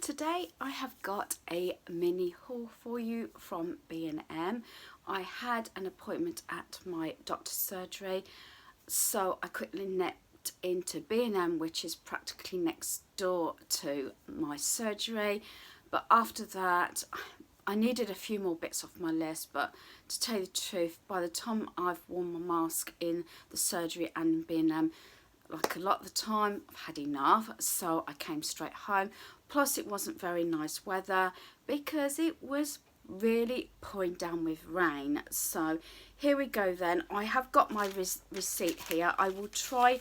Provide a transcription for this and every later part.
Today I have got a mini haul for you from B&M. I had an appointment at my doctor's surgery, so I quickly nipped into B&M, which is practically next door to my surgery. But after that, I needed a few more bits off my list, but to tell you the truth, by the time I've worn my mask in the surgery and B&M, like a lot of the time, I've had enough, so I came straight home. Plus it wasn't very nice weather because it was really pouring down with rain. So here we go then. I have got my receipt here. I will try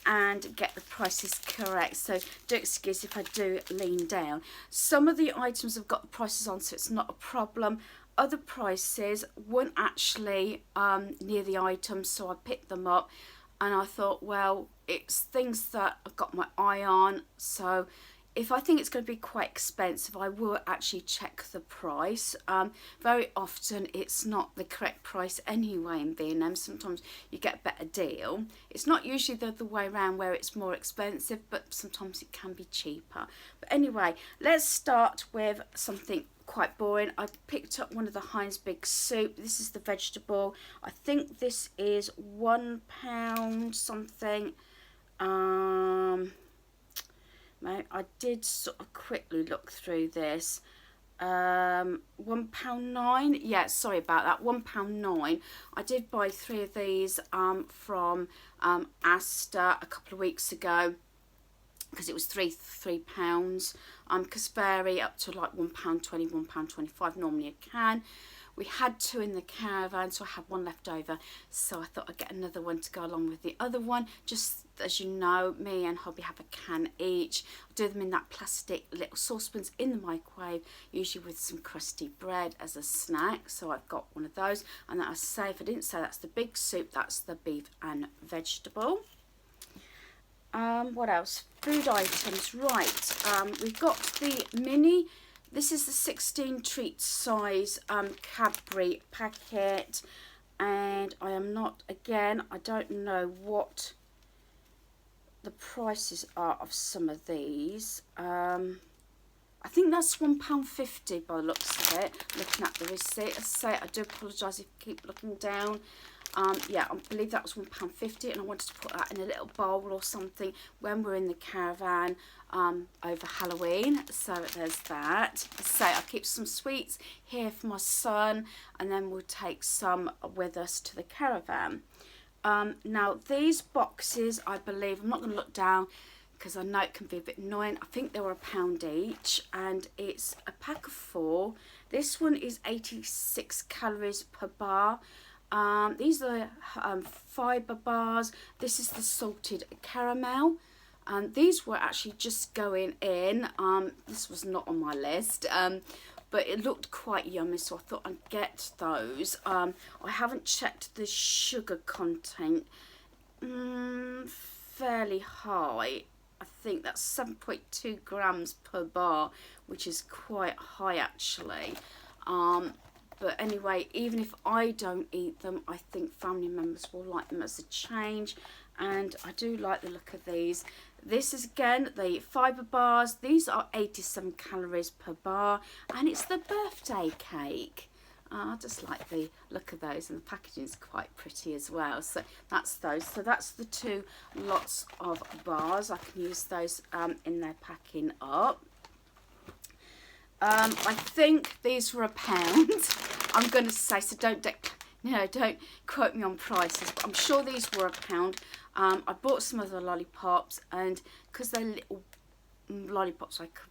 and get the prices correct, so do excuse if I do lean down. Some of the items have got the prices on, so it's not a problem. Other prices weren't actually near the items, so I picked them up and I thought, well, it's things that I've got my eye on, so if I think it's going to be quite expensive, I will actually check the price. Very often it's not the correct price anyway in B&M. Sometimes you get a better deal. It's not usually the other way around where it's more expensive, but sometimes it can be cheaper. But anyway, let's start with something quite boring. I picked up one of the Heinz Big Soup. This is the vegetable. I think this is £1 something. I did sort of quickly look through this. £1.09. Yeah, sorry about that. £1.09. I did buy 3 of these from Asda a couple of weeks ago because it was £3. Because vary up to like £1.20, £1.25 normally a can. We had 2 in the caravan, so I had 1 left over, so I thought I'd get another one to go along with the other one. Just as you know, me and hubby have a can each. I do them in that plastic little saucepans in the microwave, usually with some crusty bread as a snack. So I've got one of those, and I say, if I didn't say, that's the big soup, that's the beef and vegetable. What else? Food items, right. We've got the mini. This is the 16 treat size Cadbury packet, and I am not, again, I don't know what the prices are of some of these. I think that's £1.50 by the looks of it, looking at the receipt. As I say, I do apologise if I keep looking down. Yeah, I believe that was £1.50, and I wanted to put that in a little bowl or something when we're in the caravan over Halloween. So there's that. So I keep some sweets here for my son, and then we'll take some with us to the caravan. Now these boxes, I believe, I'm not going to look down because I know it can be a bit annoying. I think they were £1 each, and it's a pack of 4. This one is 86 calories per bar. These are fibre bars. This is the salted caramel. These were actually just going in. This was not on my list, but it looked quite yummy, so I thought I'd get those. I haven't checked the sugar content. Fairly high. I think that's 7.2 grams per bar, which is quite high actually. But anyway, even if I don't eat them, I think family members will like them as a change. And I do like the look of these. This is again the fibre bars. These are 87 calories per bar, and it's the birthday cake. I just like the look of those, and the packaging is quite pretty as well. So that's those. So that's the 2 lots of bars. I can use those in their packing up. I think these were £1. I'm going to say, so don't quote me on prices, but I'm sure these were £1. I bought some of the lollipops, and because they're little lollipops, I could,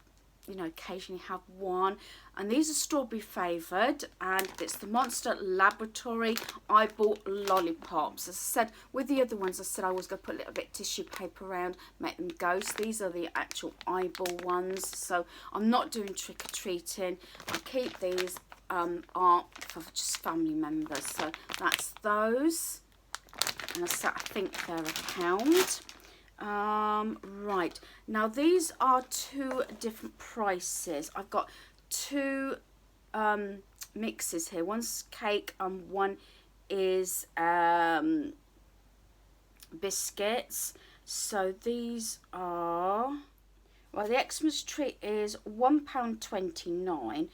occasionally have one. And these are strawberry flavoured, and it's the Monster Laboratory. I bought lollipops. As I said, with the other ones, I said I was going to put a little bit of tissue paper around, make them ghosts. These are the actual eyeball ones, so I'm not doing trick-or-treating. I keep these are for just family members, so that's those. And I think they're £1. Right, now these are 2 different prices. I've got 2 mixes here. One's cake and one is biscuits. So these are, Well, the Xmas tree is £1.29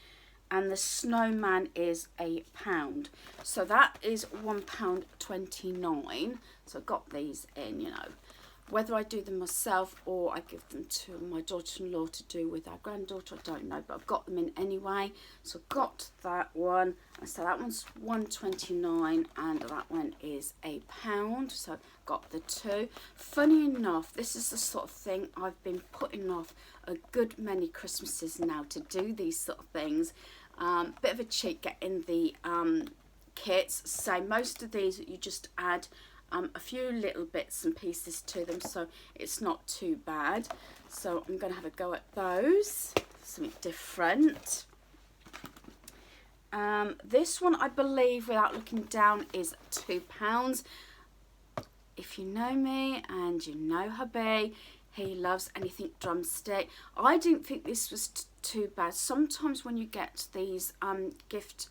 and the snowman is £1. So that is £1.29. So I got these in, you know. Whether I do them myself or I give them to my daughter-in-law to do with our granddaughter, I don't know, but I've got them in anyway. So I've got that one, and so that one's £1.29 and that one is £1. So I've got the two. Funny enough, this is the sort of thing I've been putting off a good many Christmases now to do these sort of things. Bit of a cheat getting the kits. So most of these you just add a few little bits and pieces to them, so it's not too bad. So I'm going to have a go at those, something different. This one, I believe, without looking down, is £2. If you know me and you know hubby, he loves anything drumstick. I didn't think this was too bad. Sometimes when you get these gift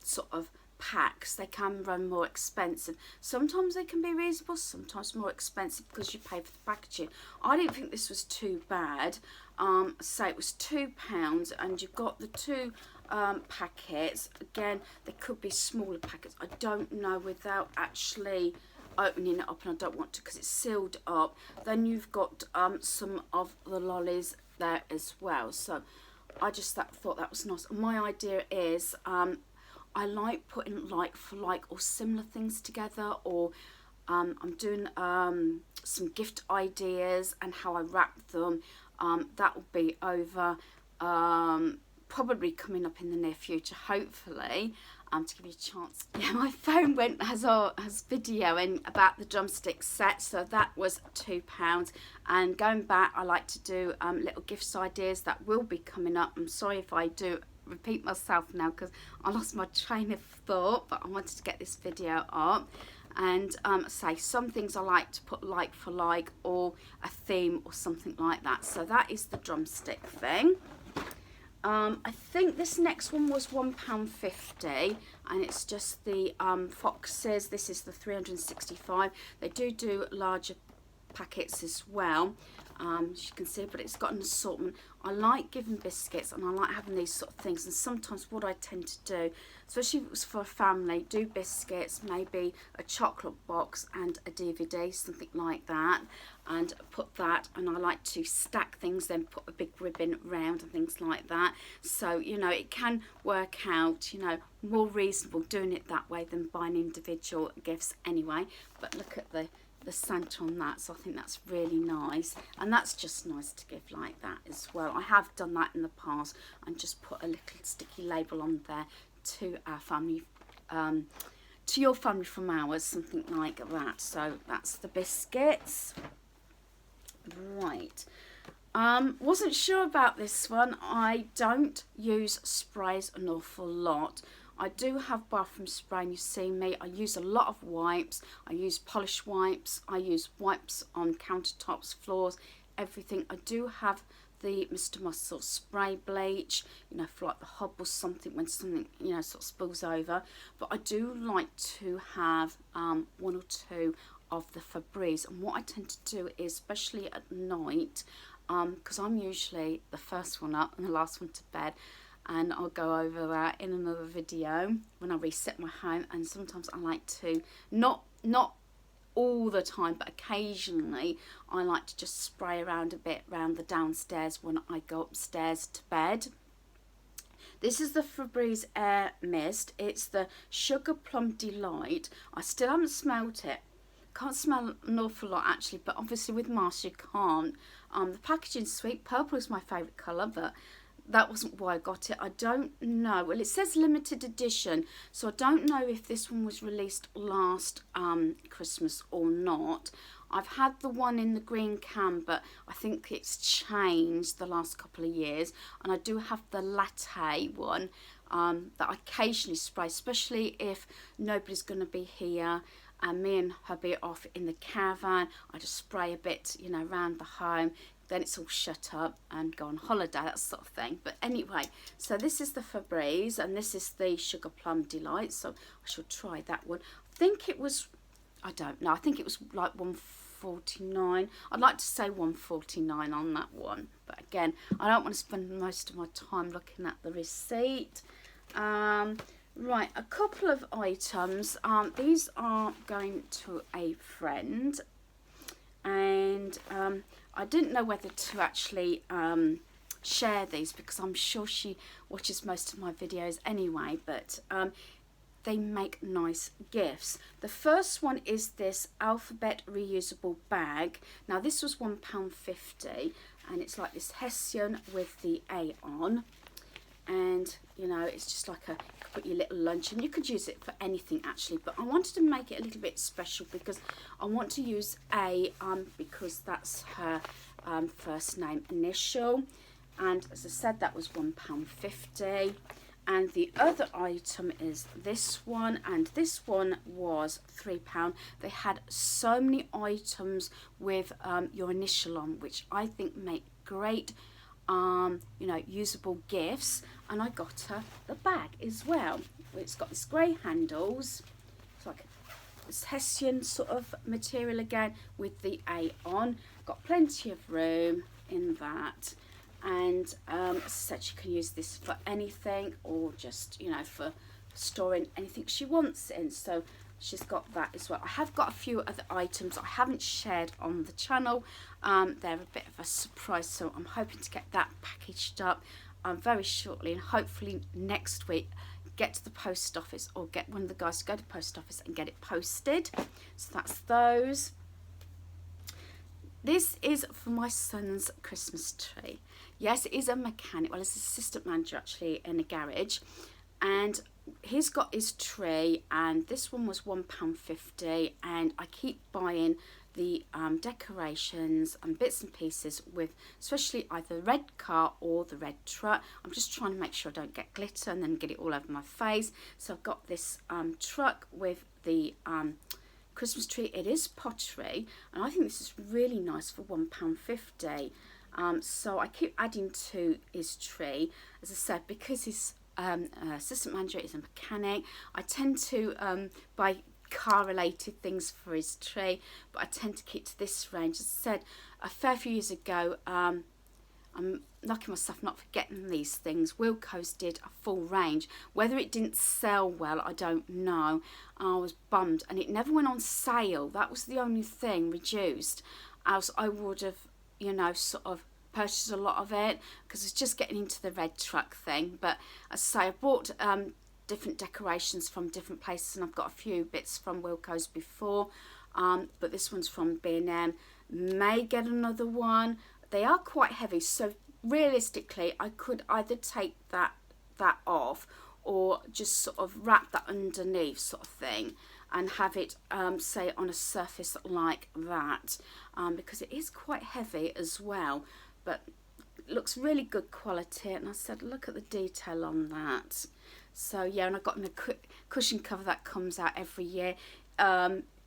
sort of packs, they can run more expensive. Sometimes they can be reasonable, sometimes more expensive because you pay for the packaging. I didn't think this was too bad. So it was £2 and you've got the two packets. Again, they could be smaller packets, I don't know, without actually opening it up, and I don't want to because it's sealed up. Then you've got some of the lollies there as well. So I just thought that was nice. My idea is I like putting like for like or similar things together, or I'm doing some gift ideas and how I wrap them. That will be over probably coming up in the near future, hopefully, to give you a chance. Yeah, my phone went as videoing about the drumstick set, so that was £2. And going back, I like to do little gifts ideas that will be coming up. I'm sorry if I do repeat myself now because I lost my train of thought, but I wanted to get this video up. And say some things I like to put like for like, or a theme or something like that. So that is the drumstick thing. I think this next one was £1.50 and it's just the foxes. This is the 365. They do larger packets as well, as you can see, but it's got an assortment. I like giving biscuits and I like having these sort of things, and sometimes what I tend to do, especially if it was for a family, do biscuits, maybe a chocolate box and a DVD, something like that, and put that, and I like to stack things, then put a big ribbon round and things like that. So, you know, it can work out, you know, more reasonable doing it that way than buying individual gifts anyway. But look at the Santa on that, so I think that's really nice, and that's just nice to give like that as well. I have done that in the past and just put a little sticky label on there to our family, to your family from ours, something like that. So that's the biscuits. Right, wasn't sure about this one. I don't use sprays an awful lot. I do have bathroom spray, and you see me, I use a lot of wipes. I use polish wipes, I use wipes on countertops, floors, everything. I do have the Mr. Muscle spray bleach, you know, for like the hob or something, when something, you know, sort of spills over. But I do like to have one or two of the Febreze, and what I tend to do is, especially at night, because I'm usually the first one up and the last one to bed, and I'll go over that in another video when I reset my home. And sometimes I like to, not all the time, but occasionally I like to just spray around a bit around the downstairs when I go upstairs to bed. This is the Febreze Air Mist. It's the Sugar Plum Delight. I still haven't smelled it. Can't smell an awful lot actually, but obviously with masks you can't. The packaging's sweet. Purple is my favourite colour, but that wasn't why I got it. I don't know. Well, it says limited edition, so I don't know if this one was released last Christmas or not. I've had the one in the green can, but I think it's changed the last couple of years. And I do have the latte one that I occasionally spray, especially if nobody's going to be here and me and hubby are off in the caravan. I just spray a bit, you know, around the home. Then it's all shut up and go on holiday, that sort of thing. But anyway, so this is the Febreze and this is the Sugar Plum Delight. So I shall try that one. I think it was, I don't know, I think it was like $1.49. I'd like to say $1.49 on that one, but again, I don't want to spend most of my time looking at the receipt. Right, a couple of items. These are going to a friend, and I didn't know whether to actually share these because I'm sure she watches most of my videos anyway, but they make nice gifts. The first one is this alphabet reusable bag. Now this was £1.50, and it's like this Hessian with the A on, and you know, it's just like you could put your little lunch, and you could use it for anything actually, but I wanted to make it a little bit special because I want to use A because that's her first name initial, and as I said, that was £1.50. And the other item is this one, and this one was £3. They had so many items with your initial on, which I think make great you know, usable gifts. And I got her the bag as well. It's got this grey handles. It's like this Hessian sort of material again with the A on. Got plenty of room in that. And as I said, she can use this for anything, or just, you know, for storing anything she wants in. So she's got that as well. I have got a few other items I haven't shared on the channel. They're a bit of a surprise, so I'm hoping to get that packaged up very shortly, and hopefully next week get to the post office, or get one of the guys to go to the post office and get it posted. So that's those. This is for my son's Christmas tree. Yes, it is a mechanic. Well, it's an assistant manager actually in a garage, and he's got his tree, and this one was £1.50, and I keep buying the decorations and bits and pieces with especially either the red car or the red truck. I'm just trying to make sure I don't get glitter and then get it all over my face. So I've got this truck with the Christmas tree. It is pottery, and I think this is really nice for £1.50. So I keep adding to his tree, as I said, because his assistant manager is a mechanic. I tend to buy car related things for his tree, but I tend to keep to this range. As I said a fair few years ago, I'm knocking myself not forgetting these things. Wilko's did a full range. Whether it didn't sell well, I don't know. I was bummed, and it never went on sale. That was the only thing reduced, else I would have, you know, sort of purchased a lot of it, because it's just getting into the red truck thing. But as I say, I bought different decorations from different places, and I've got a few bits from Wilko's before, but this one's from B&M. May get another one. They are quite heavy, so realistically I could either take that off, or just sort of wrap that underneath sort of thing, and have it say on a surface like that, because it is quite heavy as well, but it looks really good quality. And I said, look at the detail on that. So yeah, and I got him a cushion cover that comes out every year.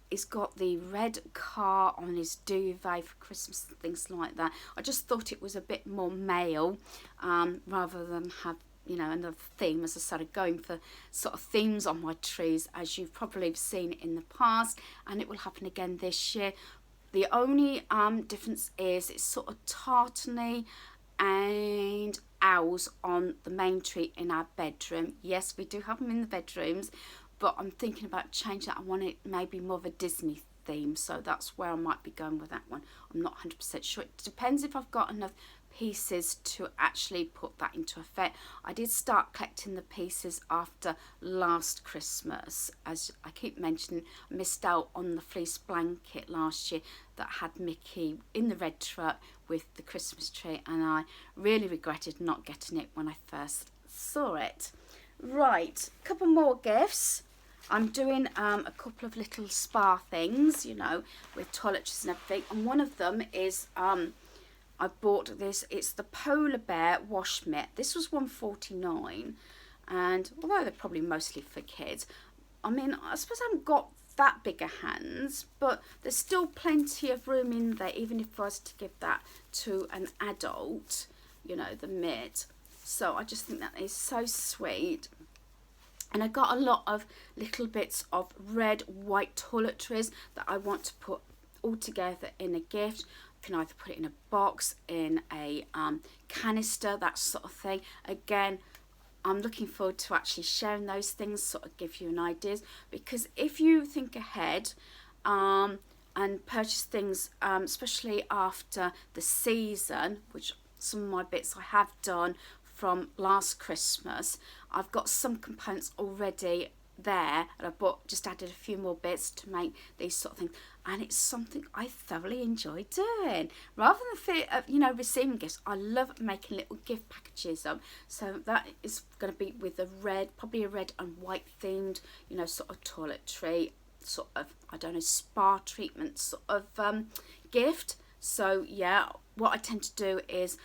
He's got the red car on his duvet for Christmas and things like that. I just thought it was a bit more male, rather than have, you know, another theme. As I started going for sort of themes on my trees, as you've probably seen in the past, and it will happen again this year. The only difference is it's sort of tartany and owls on the main tree in our bedroom. Yes, we do have them in the bedrooms, but I'm thinking about changing that. I want it maybe more of a Disney theme, so that's where I might be going with that one. I'm not 100% sure. It depends if I've got enough pieces to actually put that into effect. I did start collecting the pieces after last Christmas. As I keep mentioning, I missed out on the fleece blanket last year that had Mickey in the red truck with the Christmas tree, and I really regretted not getting it when I first saw it. Right, a couple more gifts. I'm doing a couple of little spa things, you know, with toiletries and everything, and one of them is I bought this. It's the Polar Bear Wash Mitt. This was $1.49, and although they're probably mostly for kids, I mean, I suppose I haven't got that bigger hands, but there's still plenty of room in there, even if I was to give that to an adult, you know, the Mitt. So I just think that is so sweet. And I got a lot of little bits of red, white toiletries that I want to put all together in a gift. You can either put it in a box, in a canister, that sort of thing. Again, I'm looking forward to actually sharing those things, sort of give you an idea, because if you think ahead and purchase things, especially after the season, which some of my bits I have done from last Christmas, I've got some components already there, and I just added a few more bits to make these sort of things, and it's something I thoroughly enjoy doing. Rather than fear of, you know, receiving gifts, I love making little gift packages up. So that is going to be with a red, probably a red and white themed, you know, sort of toiletry, sort of, I don't know, spa treatment sort of gift. So yeah, what I tend to do is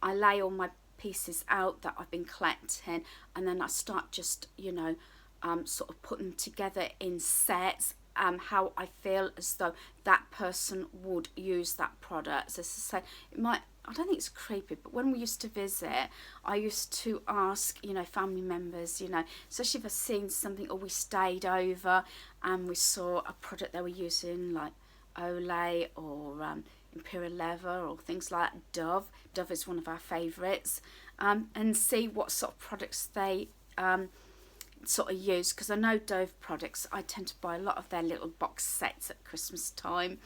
I lay all my pieces out that I've been collecting, and then I start just, you know, sort of putting them together in sets, how I feel as though that person would use that product. So as I say, it might, I don't think it's creepy, but when we used to visit, I used to ask, you know, family members, you know, especially if I've seen something, or we stayed over and we saw a product they were using, like Olay or Imperial Leather or things like Dove. Dove is one of our favourites, and see what sort of products they sort of use, because I know Dove products, I tend to buy a lot of their little box sets at Christmas time,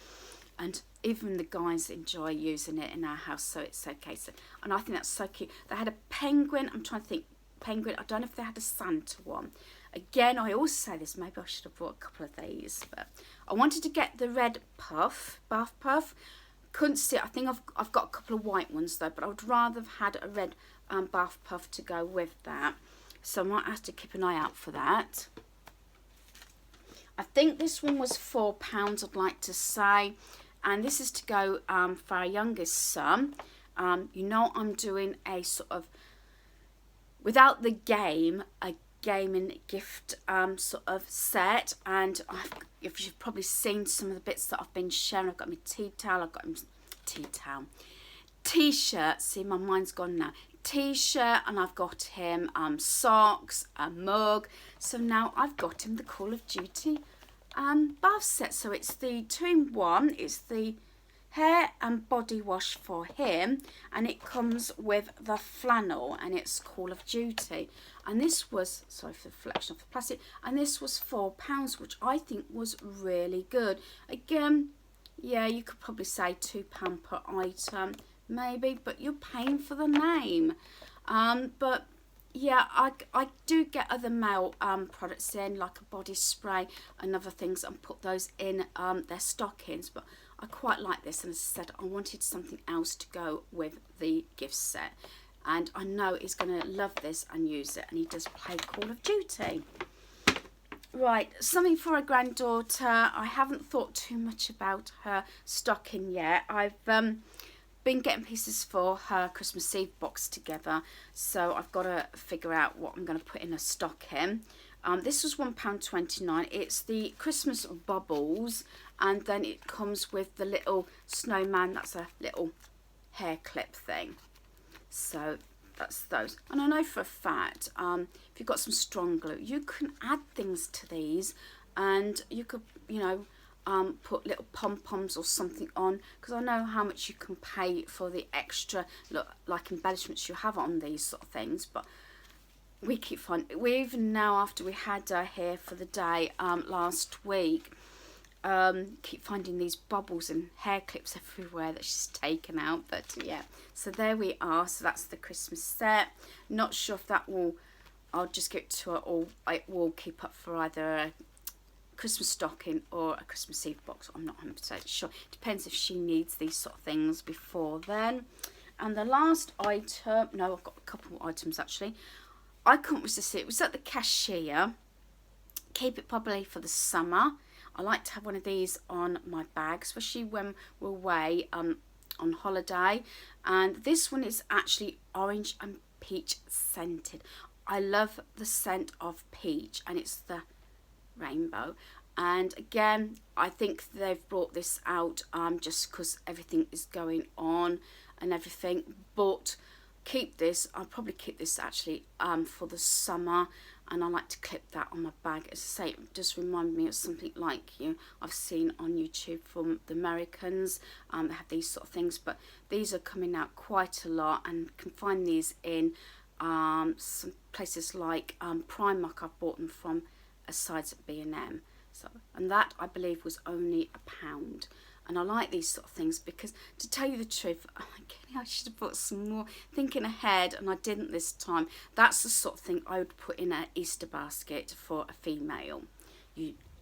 and even the guys enjoy using it in our house, so it's okay. So, and I think that's so cute. They had a penguin, I'm trying to think, penguin, I don't know if they had a Santa one. Again, I also say this, maybe I should have bought a couple of these, but I wanted to get the red puff, bath puff. Couldn't see it. I think I've got a couple of white ones though, but I would rather have had a red bath puff to go with that. So I might have to keep an eye out for that. I think this one was £4, I'd like to say. And this is to go for our youngest son. You know, I'm doing a sort of, without the game, a gaming gift sort of set. And if you've probably seen some of the bits that I've been sharing, I've got my tea towel, I've got my t-shirt. See, my mind's gone now. T-shirt, and I've got him socks, a mug. So now I've got him the Call of Duty bath set. So it's the 2-in-1. It's the hair and body wash for him, and it comes with the flannel, and it's Call of Duty. And this was, sorry for the reflection of the plastic, and this was £4, which I think was really good. Again, yeah, you could probably say £2 per item, maybe, but you're paying for the name. But yeah, I do get other male products in, like a body spray and other things, and put those in their stockings. But I quite like this, and as I said, I wanted something else to go with the gift set. And I know he's going to love this and use it, and he does play Call of Duty. Right, something for a granddaughter. I haven't thought too much about her stocking yet. I've been getting pieces for her Christmas Eve box together, so I've got to figure out what I'm going to put in a stocking. This was £1.29. It's the Christmas bubbles, and then it comes with the little snowman. That's a little hair clip thing. So that's those. And I know for a fact, if you've got some strong glue, you can add things to these, and you could, you know, put little pom-poms or something on, because I know how much you can pay for the extra, look, like embellishments you have on these sort of things. But we keep finding, we even now, after we had her here for the day last week, keep finding these bubbles and hair clips everywhere that she's taken out. But yeah, so there we are. So that's the Christmas set. Not sure if that will, I'll just give it to her, or it will keep up for either a Christmas stocking or a Christmas Eve box. I'm not 100% sure. Depends if she needs these sort of things before then. And the last item, no, I've got a couple more items actually. I couldn't resist it. It was at the cashier. Keep it probably for the summer. I like to have one of these on my bag, especially when we're away on holiday. And this one is actually orange and peach scented. I love the scent of peach, and it's the rainbow. And again, I think they've brought this out just because everything is going on and everything. But keep this. I'll probably keep this actually for the summer. and I like to clip that on my bag. As I say, it does remind me of something like I've seen on YouTube from the Americans. They have these sort of things, but these are coming out quite a lot, and you can find these in some places like Primark. I've bought them from a site at B&M. So, and that I believe was only £1. And I like these sort of things because, to tell you the truth, I should have bought some more, thinking ahead, and I didn't this time. That's the sort of thing I would put in an Easter basket for a female.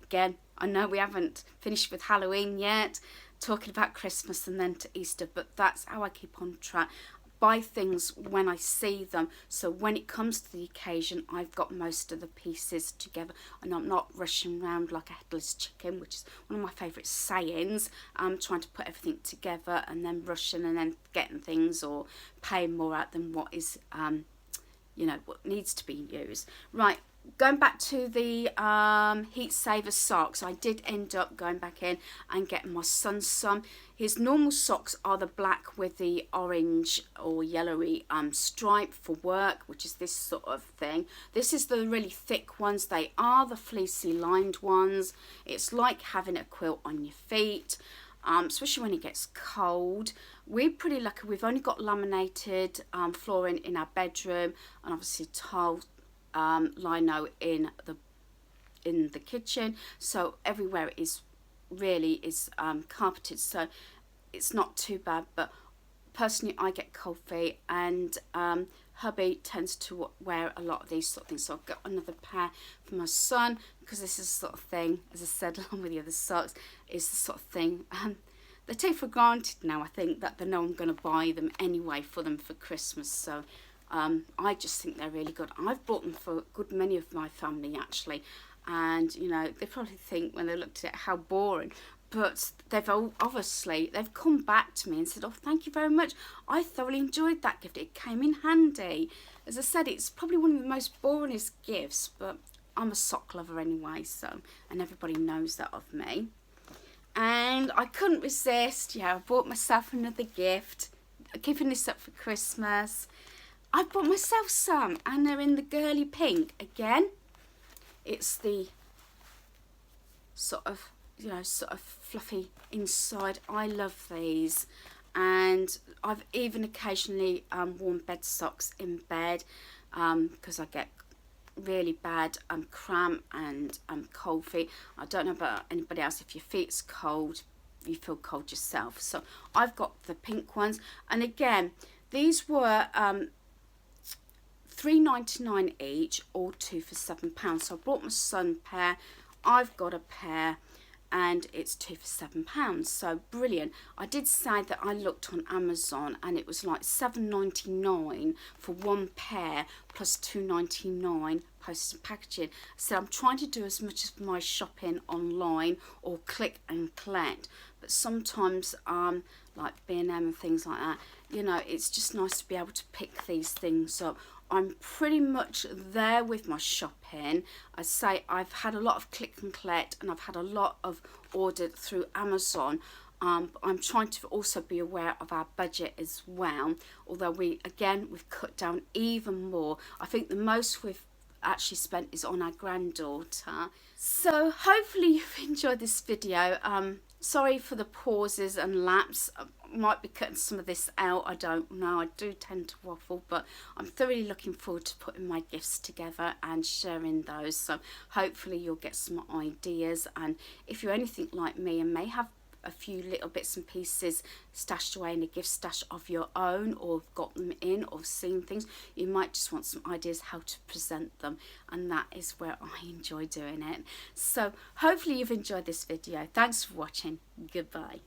Again, I know we haven't finished with Halloween yet, talking about Christmas and then to Easter, but that's how I keep on track. Buy things when I see them, so when it comes to the occasion, I've got most of the pieces together and I'm not rushing around like a headless chicken, which is one of my favourite sayings. I'm trying to put everything together and then rushing and then getting things or paying more out than what is what needs to be used. Right, going back to the heat saver socks, I did end up going back in and getting my son some. His normal socks are the black with the orange or yellowy stripe for work, which is this sort of thing. This is the really thick ones. They are the fleecy lined ones. It's like having a quilt on your feet, especially when it gets cold. We're pretty lucky. We've only got laminated flooring in our bedroom, and obviously tile lino in the kitchen, so everywhere is carpeted, so it's not too bad. But personally, I get cold feet, and hubby tends to wear a lot of these sort of things, so I've got another pair for my son, because this is the sort of thing, as I said, along with the other socks, is the sort of thing they take for granted now. I think that they know I'm going to buy them anyway for them for Christmas, so I just think they're really good. I've bought them for a good many of my family actually, and they probably think when they looked at it how boring, but they've come back to me and said, oh, thank you very much, I thoroughly enjoyed that gift, it came in handy. As I said, it's probably one of the most boringest gifts, but I'm a sock lover anyway, so, and everybody knows that of me. And I couldn't resist, I bought myself another gift, keeping this up for Christmas. I bought myself some, and they're in the girly pink again. It's the sort of fluffy inside. I love these, and I've even occasionally worn bed socks in bed because I get really bad cramp and cold feet. I don't know about anybody else. If your feet's cold, you feel cold yourself. So I've got the pink ones, and again, these were £3.99 each, or 2 for £7. So I bought my son a pair, I've got a pair, and it's 2 for £7. So brilliant. I did say that I looked on Amazon and it was like £7.99 for one pair plus £2.99 post and packaging. So I'm trying to do as much of my shopping online or click and collect, but sometimes like B&M and things like that, it's just nice to be able to pick these things up. I'm pretty much there with my shopping. I say I've had a lot of click and collect, and I've had a lot of ordered through Amazon. I'm trying to also be aware of our budget as well, although we've cut down even more. I think the most we've actually spent is on our granddaughter. So hopefully you've enjoyed this video. Sorry for the pauses and lapse. I might be cutting some of this out, I don't know. I do tend to waffle, but I'm thoroughly looking forward to putting my gifts together and sharing those. So hopefully you'll get some ideas, and if you're anything like me and may have a few little bits and pieces stashed away in a gift stash of your own, or got them in, or seen things, you might just want some ideas how to present them, and that is where I enjoy doing it. So hopefully you've enjoyed this video. Thanks for watching. Goodbye.